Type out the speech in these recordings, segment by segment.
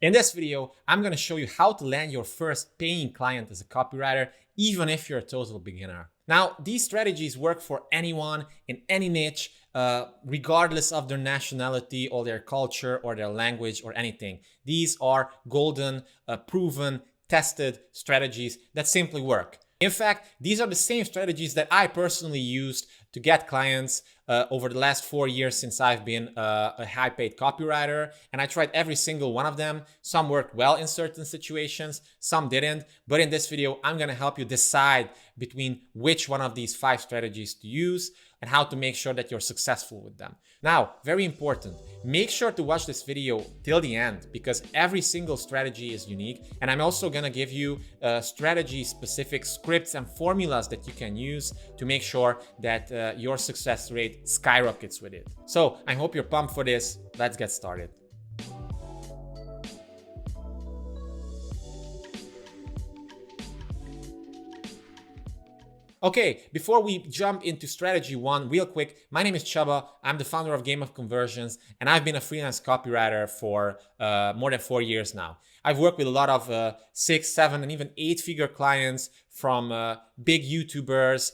In this video, I'm going to show you how to land your first paying client as a copywriter, even if you're a total beginner. Now, these strategies work for anyone in any niche, regardless of their nationality or their culture or their language or anything. These are golden, proven, tested strategies that simply work. In fact, these are the same strategies that I personally used to get clients over the last 4 years since I've been a high-paid copywriter, and I tried every single one of them. Some worked well in certain situations, some didn't, but in this video, I'm gonna help you decide between which one of these 5 strategies to use and how to make sure that you're successful with them. Now, very important, make sure to watch this video till the end because every single strategy is unique, and I'm also gonna give you strategy-specific scripts and formulas that you can use to make sure that your success rate skyrockets with it. So I hope you're pumped for this. Let's get started. Okay, before we jump into strategy 1, real quick, my name is Chaba. I'm the founder of Game of Conversions, and I've been a freelance copywriter for more than 4 years now. I've worked with a lot of 6, 7, and even 8-figure clients, from big YouTubers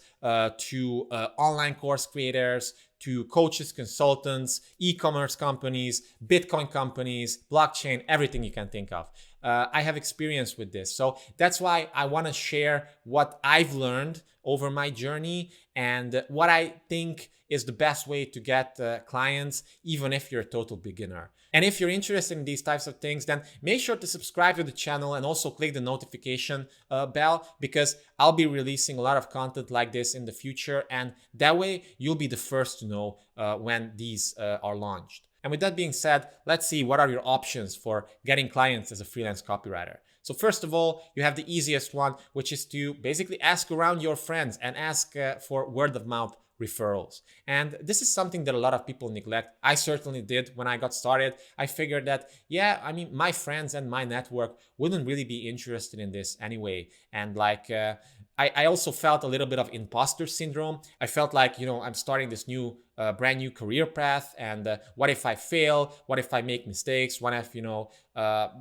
to online course creators, to coaches, consultants, e-commerce companies, Bitcoin companies, blockchain, everything you can think of. I have experience with this. So that's why I want to share what I've learned over my journey and what I think is the best way to get clients, even if you're a total beginner. And if you're interested in these types of things, then make sure to subscribe to the channel and also click the notification bell, because I'll be releasing a lot of content like this in the future. And that way you'll be the first to know when these are launched. And with that being said, let's see what are your options for getting clients as a freelance copywriter. So first of all, you have the easiest one, which is to basically ask around your friends and ask for word of mouth referrals. And this is something that a lot of people neglect. I certainly did when I got started. I figured that, yeah, I mean, my friends and my network wouldn't really be interested in this anyway. And like, I also felt a little bit of imposter syndrome. I felt like, you know, I'm starting this new brand new career path, and what if I fail? What if I make mistakes? What if, you know,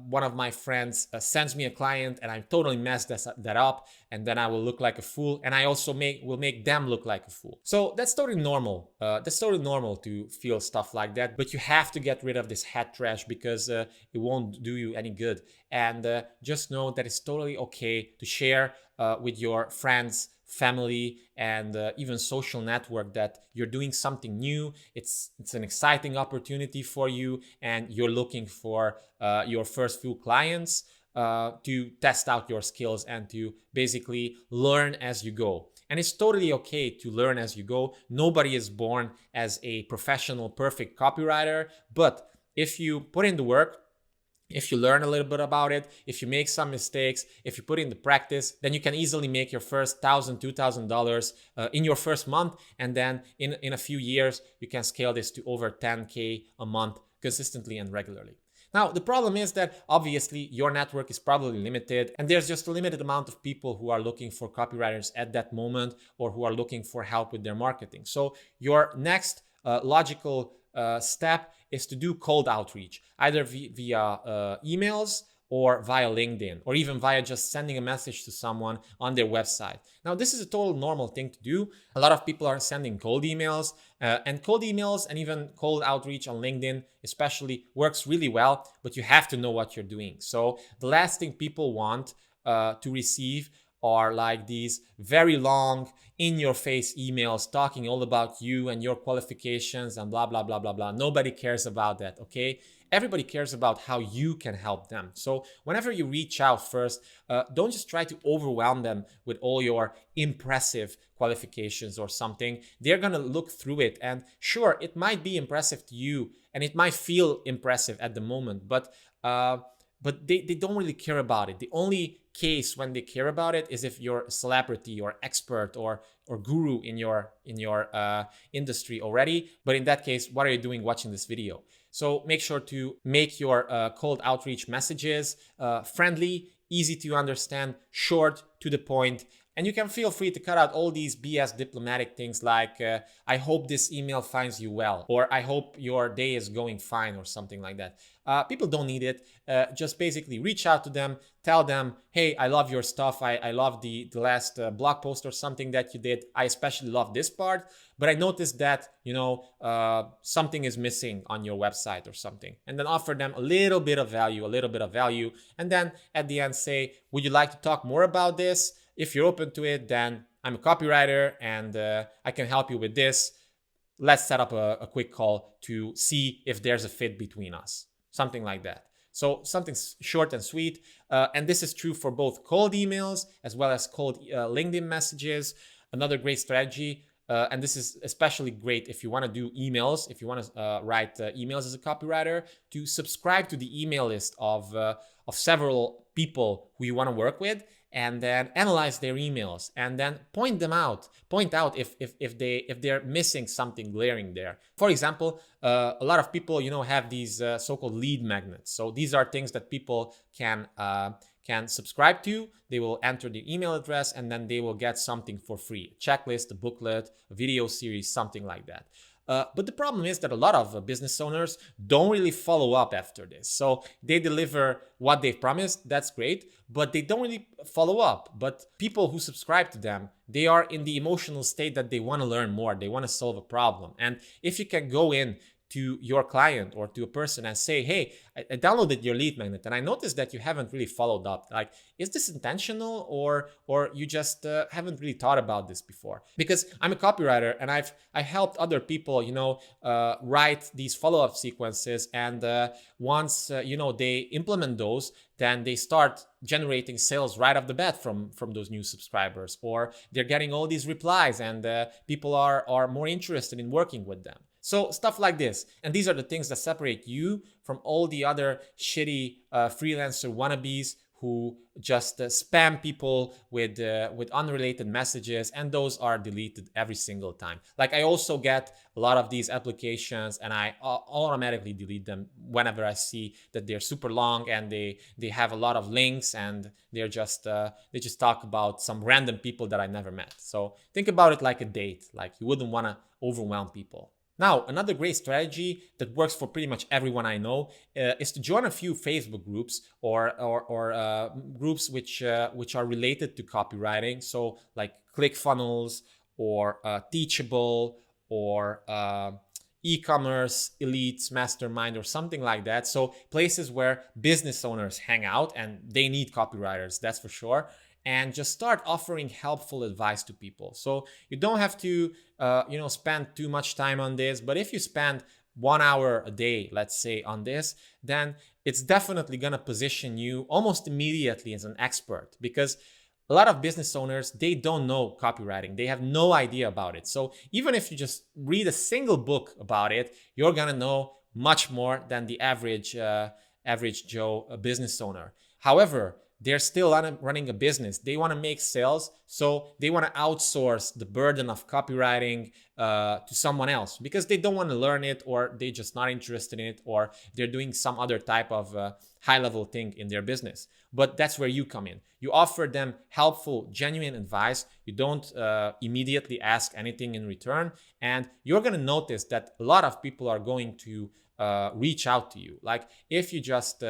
one of my friends sends me a client and I totally mess that up, and then I will look like a fool, and I also will make them look like a fool. So that's totally normal. That's totally normal to feel stuff like that, but you have to get rid of this head trash because it won't do you any good. And just know that it's totally okay to share with your friends, family, and even social network that you're doing something new. It's an exciting opportunity for you, and you're looking for your first few clients to test out your skills and to basically learn as you go. And it's totally okay to learn as you go. Nobody is born as a professional, perfect copywriter, but if you put in the work, if you learn a little bit about it, if you make some mistakes, if you put in the practice, then you can easily make your first $1,000, $2,000 in your first month. And then in a few years, you can scale this to over 10K a month consistently and regularly. Now, the problem is that obviously your network is probably limited, and there's just a limited amount of people who are looking for copywriters at that moment, or who are looking for help with their marketing. So your next logical step is to do cold outreach, either via emails or via LinkedIn, or even via just sending a message to someone on their website. Now, this is a total normal thing to do. A lot of people are sending cold emails, and even cold outreach on LinkedIn especially works really well, but you have to know what you're doing. So the last thing people want to receive are like these very long, in-your-face emails talking all about you and your qualifications and blah, blah, blah, blah, blah. Nobody cares about that, okay? Everybody cares about how you can help them. So whenever you reach out first, don't just try to overwhelm them with all your impressive qualifications or something. They're gonna look through it, and sure, it might be impressive to you and it might feel impressive at the moment, but they don't really care about it. The only case when they care about it is if you're a celebrity or expert or guru in your industry already. But in that case, what are you doing watching this video? So make sure to make your cold outreach messages friendly, easy to understand, short, to the point, And you can feel free to cut out all these BS diplomatic things like, I hope this email finds you well, or I hope your day is going fine, or something like that. People don't need it. Just basically reach out to them, tell them, hey, I love your stuff. I love the last blog post or something that you did. I especially love this part, but I noticed that, something is missing on your website or something. And then offer them a little bit of value. And then at the end say, would you like to talk more about this? If you're open to it, then I'm a copywriter and I can help you with this. Let's set up a quick call to see if there's a fit between us. Something like that. So something short and sweet. And this is true for both cold emails as well as cold LinkedIn messages. Another great strategy. And this is especially great if you want to do emails, if you want to write emails as a copywriter, to subscribe to the email list of several people who you want to work with, and then analyze their emails and then point out if they're missing something glaring there. For example, a lot of people have these so-called lead magnets. So these are things that people can subscribe to. They will enter the email address and then they will get something for free: a checklist, a booklet, a video series, something like that. But the problem is that a lot of business owners don't really follow up after this. So they deliver what they've promised, that's great, but they don't really follow up. But people who subscribe to them, they are in the emotional state that they want to learn more, they want to solve a problem. And if you can go in to your client or to a person and say, hey, I downloaded your lead magnet and I noticed that you haven't really followed up. Like, is this intentional, or you just haven't really thought about this before? Because I'm a copywriter and I helped other people, write these follow-up sequences. And once, they implement those, then they start generating sales right off the bat from those new subscribers, or they're getting all these replies and people are more interested in working with them. So stuff like this. And these are the things that separate you from all the other shitty freelancer wannabes who just spam people with unrelated messages, and those are deleted every single time. Like, I also get a lot of these applications and I automatically delete them whenever I see that they're super long and they have a lot of links and they just talk about some random people that I never met. So think about it like a date. Like, you wouldn't want to overwhelm people. Now, another great strategy that works for pretty much everyone I know is to join a few Facebook groups or groups which are related to copywriting. So like ClickFunnels or Teachable or e-commerce elites mastermind or something like that. So places where business owners hang out and they need copywriters, that's for sure. And just start offering helpful advice to people. So you don't have to, spend too much time on this. But if you spend 1 hour a day, let's say, on this, then it's definitely going to position you almost immediately as an expert. Because a lot of business owners, they don't know copywriting. They have no idea about it. So even if you just read a single book about it, you're going to know much more than the average Joe business owner. However, they're still running a business. They want to make sales, so they want to outsource the burden of copywriting to someone else because they don't want to learn it, or they're just not interested in it, or they're doing some other type of high-level thing in their business. But that's where you come in. You offer them helpful, genuine advice. You don't immediately ask anything in return, and you're going to notice that a lot of people are going to reach out to you. Like, if you just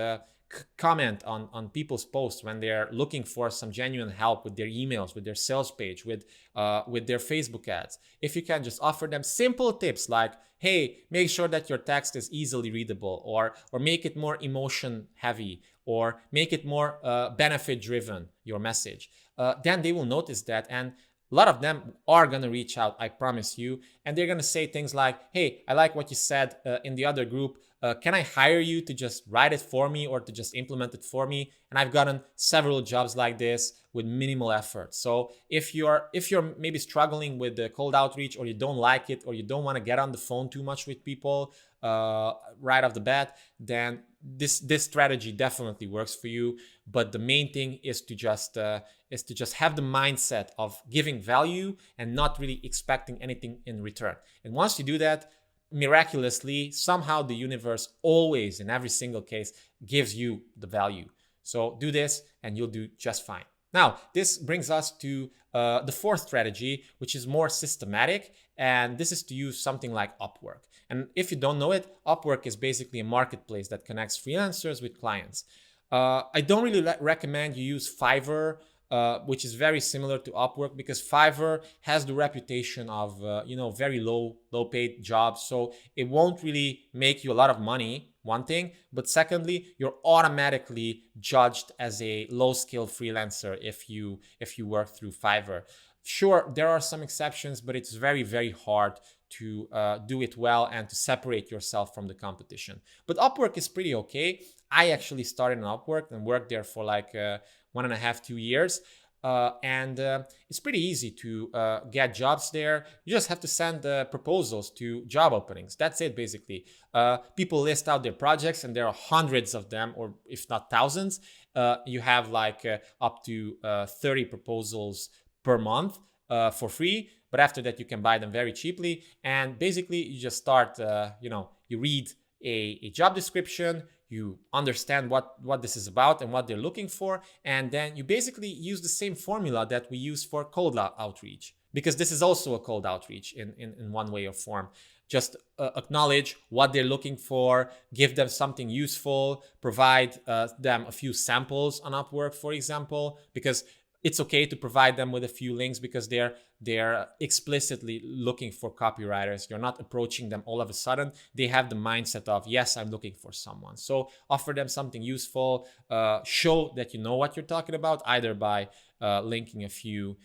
comment on people's posts when they're looking for some genuine help with their emails, with their sales page, with their Facebook ads. If you can just offer them simple tips like, hey, make sure that your text is easily readable, or make it more emotion heavy, or make it more benefit driven, your message, then they will notice that. And a lot of them are going to reach out, I promise you. And they're going to say things like, hey, I like what you said in the other group. Can I hire you to just write it for me or to just implement it for me? And I've gotten several jobs like this with minimal effort. So if you're maybe struggling with the cold outreach, or you don't like it, or you don't want to get on the phone too much with people right off the bat, then this strategy definitely works for you. But the main thing is to just have the mindset of giving value and not really expecting anything in return. And once you do that, miraculously, somehow the universe always, in every single case, gives you the value. So do this and you'll do just fine. Now, this brings us to the fourth strategy, which is more systematic, and this is to use something like Upwork. And if you don't know it, Upwork is basically a marketplace that connects freelancers with clients. I don't really recommend you use Fiverr, which is very similar to Upwork, because Fiverr has the reputation of very low paid jobs, so it won't really make you a lot of money. One thing, but secondly, you're automatically judged as a low-skilled freelancer if you work through Fiverr. Sure, there are some exceptions, but it's very, very hard to do it well and to separate yourself from the competition. But Upwork is pretty okay. I actually started on Upwork and worked there for like 1.5, 2 years. And it's pretty easy to get jobs there. You just have to send proposals to job openings. That's it, basically. People list out their projects, and there are hundreds of them, or if not thousands. You have like up to 30 proposals per month for free. But after that, you can buy them very cheaply. And basically, you just start, you read a job description, you understand what this is about and what they're looking for, and then you basically use the same formula that we use for cold outreach, because this is also a cold outreach in one way or form. Just acknowledge what they're looking for, give them something useful, provide them a few samples on Upwork, for example, because it's okay to provide them with a few links because they're explicitly looking for copywriters. You're not approaching them all of a sudden. They have the mindset of, yes, I'm looking for someone. So offer them something useful. Show that you know what you're talking about, either by linking a few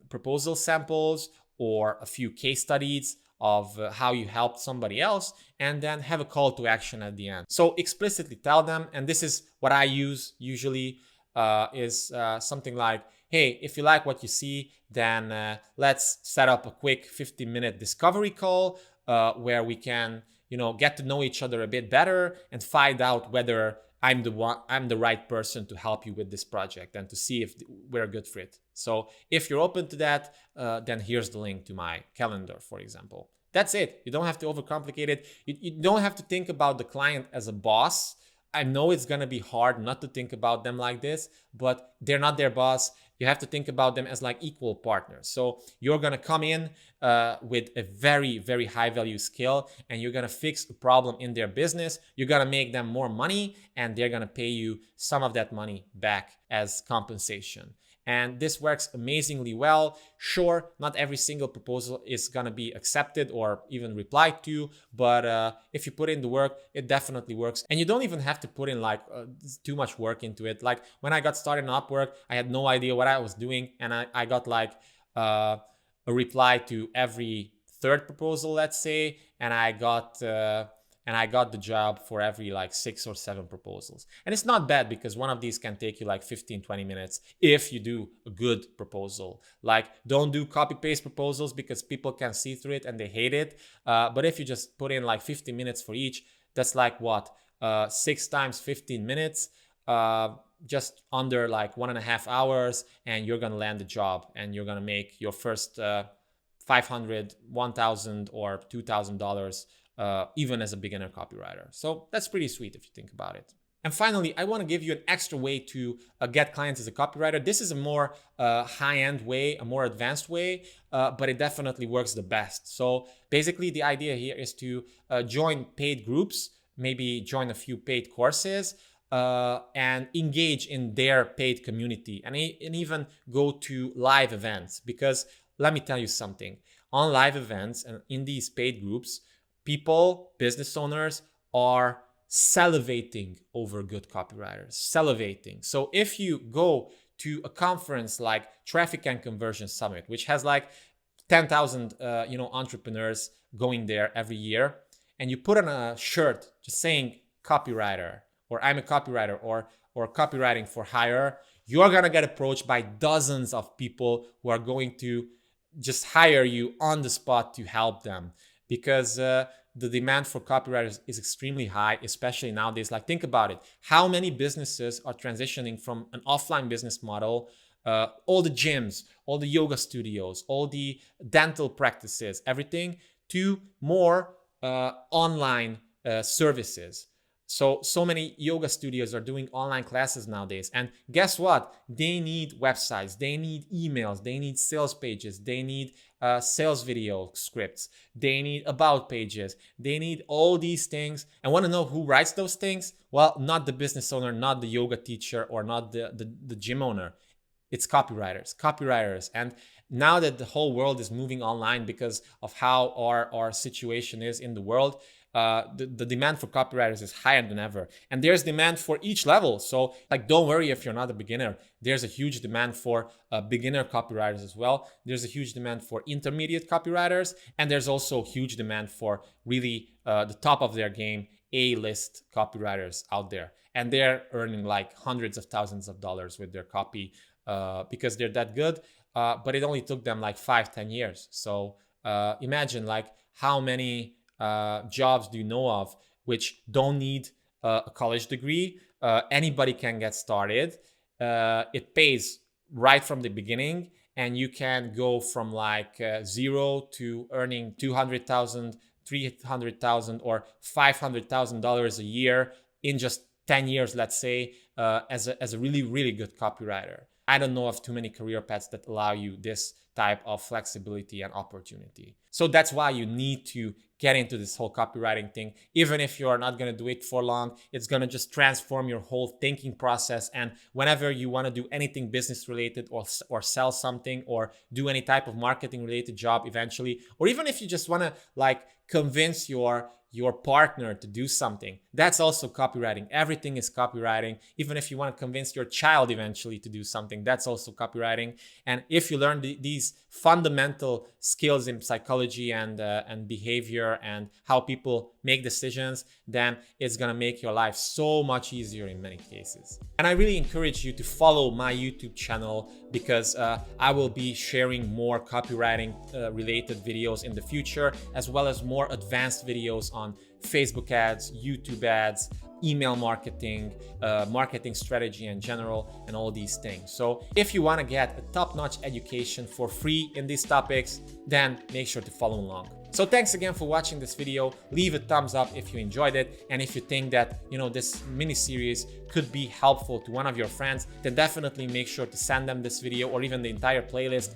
proposal samples or a few case studies of how you helped somebody else, and then have a call to action at the end. So explicitly tell them, and this is what I use usually, is something like, hey, if you like what you see, then let's set up a quick 15-minute discovery call where we can, get to know each other a bit better and find out whether I'm the right person to help you with this project and to see if we're a good fit. So if you're open to that, then here's the link to my calendar, for example. That's it. You don't have to overcomplicate it. You don't have to think about the client as a boss. I know it's going to be hard not to think about them like this, but they're not their boss. You have to think about them as like equal partners. So you're going to come in with a very, very high value skill, and you're going to fix a problem in their business. You're going to make them more money, and they're going to pay you some of that money back as compensation. And this works amazingly well. Sure, not every single proposal is going to be accepted or even replied to, but if you put in the work, it definitely works. And you don't even have to put in like too much work into it. Like when I got started on Upwork, I had no idea what I was doing, and I got like a reply to every third proposal, let's say, and I got the job for every like 6 or 7 proposals. And it's not bad, because one of these can take you like 15-20 minutes if you do a good proposal. Like, don't do copy paste proposals because people can see through it and they hate it. But if you just put in like 50 minutes for each, that's like what, 6 times 15 minutes, just under like 1.5 hours, and you're gonna land the job, and you're gonna make your first $500, $1,000 or $2,000 even as a beginner copywriter. So that's pretty sweet if you think about it. And finally, I want to give you an extra way to get clients as a copywriter. This is a more high-end way, a more advanced way, but it definitely works the best. So basically, the idea here is to join paid groups, maybe join a few paid courses, and engage in their paid community, and even go to live events. Because let me tell you something, on live events and in these paid groups, people, business owners, are salivating over good copywriters, salivating. So if you go to a conference like Traffic and Conversion Summit, which has like 10,000 entrepreneurs going there every year, and you put on a shirt just saying copywriter, or I'm a copywriter, or copywriting for hire, you're gonna get approached by dozens of people who are going to just hire you on the spot to help them, because the demand for copywriters is extremely high, especially nowadays. Like, think about it. How many businesses are transitioning from an offline business model, all the gyms, all the yoga studios, all the dental practices, everything, to more online services? So many yoga studios are doing online classes nowadays. And guess what? They need websites, they need emails, they need sales pages, they need sales video scripts, they need about pages, they need all these things. And want to know who writes those things? Well, not the business owner, not the yoga teacher, or not the gym owner. It's copywriters. And now that the whole world is moving online because of how our situation is in the world, the demand for copywriters is higher than ever. And there's demand for each level. So like, don't worry if you're not a beginner. There's a huge demand for beginner copywriters as well. There's a huge demand for intermediate copywriters. And there's also huge demand for really the top of their game, A-list copywriters out there. And they're earning like hundreds of thousands of dollars with their copy because they're that good. But it only took them like 5-10 years. So imagine like how many jobs do you know of which don't need a college degree? Anybody can get started. It pays right from the beginning, and you can go from like zero to earning 200,000, 300,000, or $500,000 a year in just 10 years, let's say, as a really, really good copywriter. I don't know of too many career paths that allow you this type of flexibility and opportunity. So that's why you need to get into this whole copywriting thing. Even if you're not going to do it for long, it's going to just transform your whole thinking process. And whenever you want to do anything business related, or sell something, or do any type of marketing related job eventually, or even if you just want to like convince your partner to do something, that's also copywriting. Everything is copywriting. Even if you want to convince your child eventually to do something, that's also copywriting. And if you learn these fundamental skills in psychology and behavior and how people make decisions, then it's gonna make your life so much easier in many cases. And I really encourage you to follow my YouTube channel, because I will be sharing more copywriting related videos in the future, as well as more advanced videos on Facebook ads, YouTube ads, email marketing, marketing strategy in general, and all these things. So if you want to get a top-notch education for free in these topics, then make sure to follow along. So thanks again for watching this video. Leave a thumbs up if you enjoyed it, and if you think that this mini series could be helpful to one of your friends, then definitely make sure to send them this video or even the entire playlist,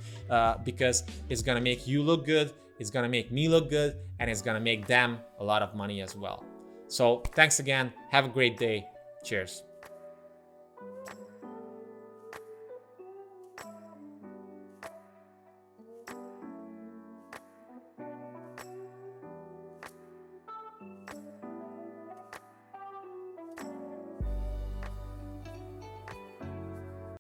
because it's gonna make you look good, it's gonna make me look good, and it's gonna make them a lot of money as well. So thanks again. Have a great day. Cheers.